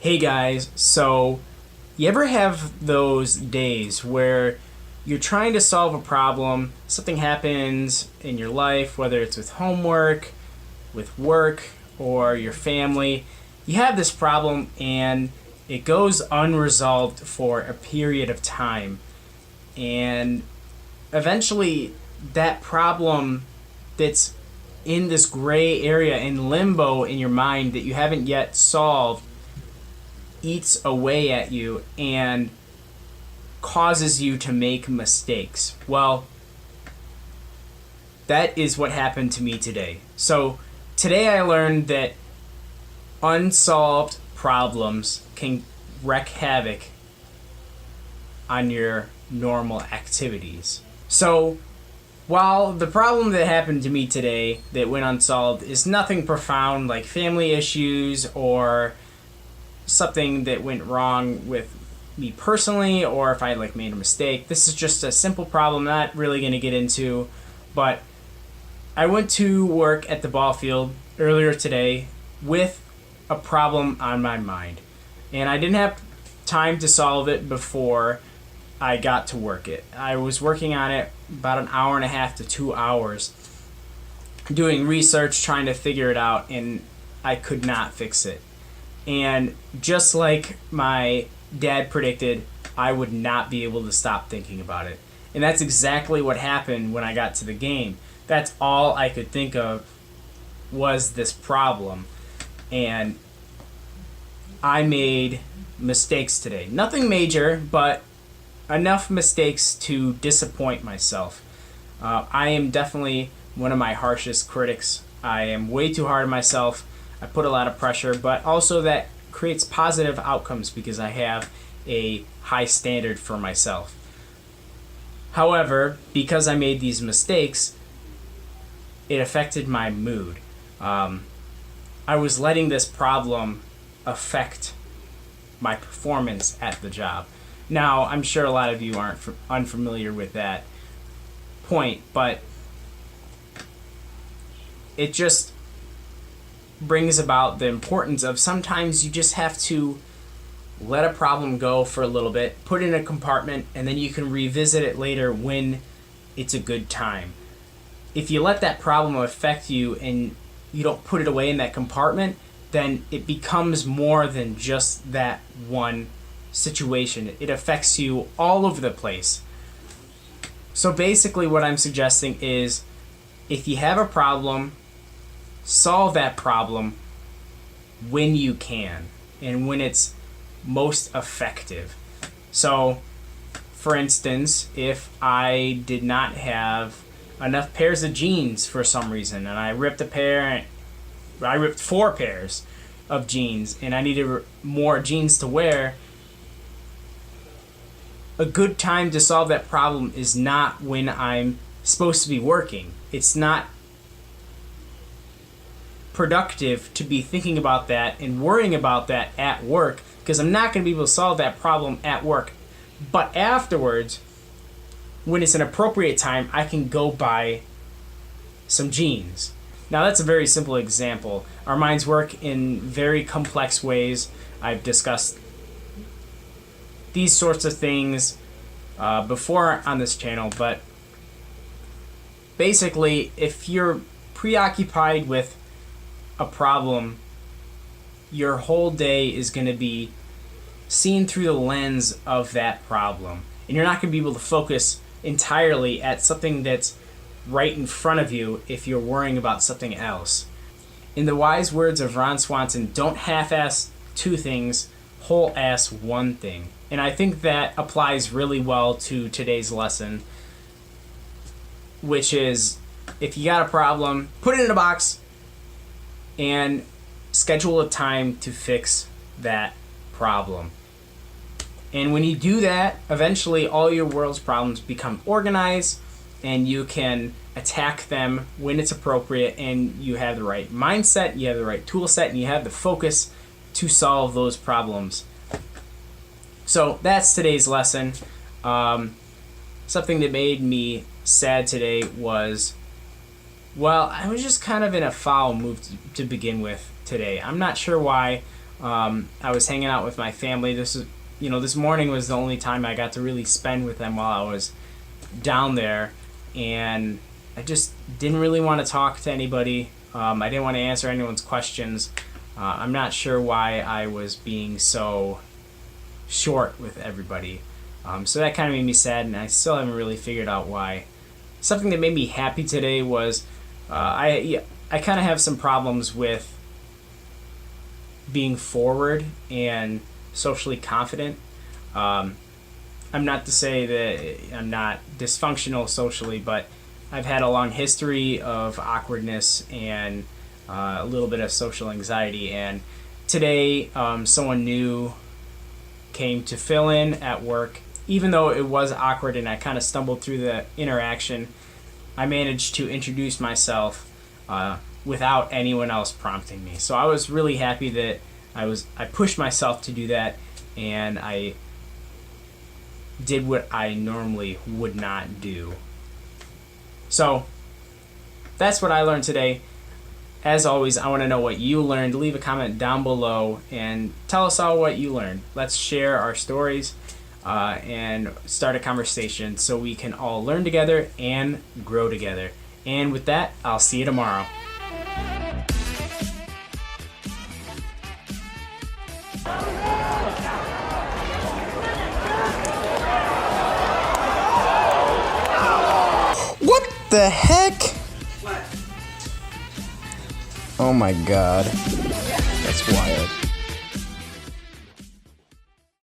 Hey guys, so you ever have those days where you're trying to solve a problem, something happens in your life, whether it's with homework, with work, or your family, you have this problem and it goes unresolved for a period of time. And eventually that problem that's in this gray area in limbo in your mind that you haven't yet solved eats away at you and causes you to make mistakes. Well, that is what happened to me today. So today I learned that unsolved problems can wreak havoc on your normal activities. So while the problem that happened to me today that went unsolved is nothing profound like family issues or something that went wrong with me personally, or if I made a mistake. This is just a simple problem, not really going to get into, but I went to work at the ball field earlier today with a problem on my mind, and I didn't have time to solve it before I got to work it. I was working on it about an hour and a half to 2 hours, doing research, trying to figure it out, and I could not fix it. And just like my dad predicted, I would not be able to stop thinking about it. And that's exactly what happened when I got to the game. That's all I could think of was this problem. And I made mistakes today. Nothing major, but enough mistakes to disappoint myself. I am definitely one of my harshest critics. I am way too hard on myself. I put a lot of pressure, but also that creates positive outcomes because I have a high standard for myself. However, because I made these mistakes, it affected my mood. I was letting this problem affect my performance at the job. Now, I'm sure a lot of you aren't unfamiliar with that point, but it just brings about the importance of sometimes you just have to let a problem go for a little bit, put it in a compartment, and then you can revisit it later when it's a good time. If you let that problem affect you and you don't put it away in that compartment, then it becomes more than just that one situation. It affects you all over the place. So basically what I'm suggesting is if you have a problem, solve that problem when you can and when it's most effective. So, for instance, if I did not have enough pairs of jeans for some reason and I ripped 4 pairs of jeans and I needed more jeans to wear, a good time to solve that problem is not when I'm supposed to be working. It's not productive to be thinking about that and worrying about that at work because I'm not going to be able to solve that problem at work. But afterwards, when it's an appropriate time, I can go buy some jeans. Now that's a very simple example. Our minds work in very complex ways. I've discussed these sorts of things before on this channel, but basically if you're preoccupied with a problem, your whole day is going to be seen through the lens of that problem. And you're not going to be able to focus entirely at something that's right in front of you if you're worrying about something else. In the wise words of Ron Swanson, don't half-ass 2 things, whole-ass 1 thing. And I think that applies really well to today's lesson, which is if you got a problem, put it in a box, and schedule a time to fix that problem. And when you do that, eventually all your world's problems become organized and you can attack them when it's appropriate and you have the right mindset, you have the right tool set, and you have the focus to solve those problems. So that's today's lesson. Something that made me sad today was, well, I was just kind of in a foul mood to begin with today. I'm not sure why. I was hanging out with my family. This morning was the only time I got to really spend with them while I was down there, and I just didn't really want to talk to anybody. I didn't want to answer anyone's questions. I'm not sure why I was being so short with everybody. So that kind of made me sad, and I still haven't really figured out why. Something that made me happy today was I kind of have some problems with being forward and socially confident. I'm not to say that I'm not dysfunctional socially, but I've had a long history of awkwardness and a little bit of social anxiety. And today, someone new came to fill in at work. Even though it was awkward and I kind of stumbled through the interaction, I managed to introduce myself without anyone else prompting me. So I was really happy that I pushed myself to do that, and I did what I normally would not do. So that's what I learned today. As always, I want to know what you learned. Leave a comment down below and tell us all what you learned. Let's share our stories and start a conversation so we can all learn together and grow together. And with that, I'll see you tomorrow. What the heck? What? Oh my god. That's wild.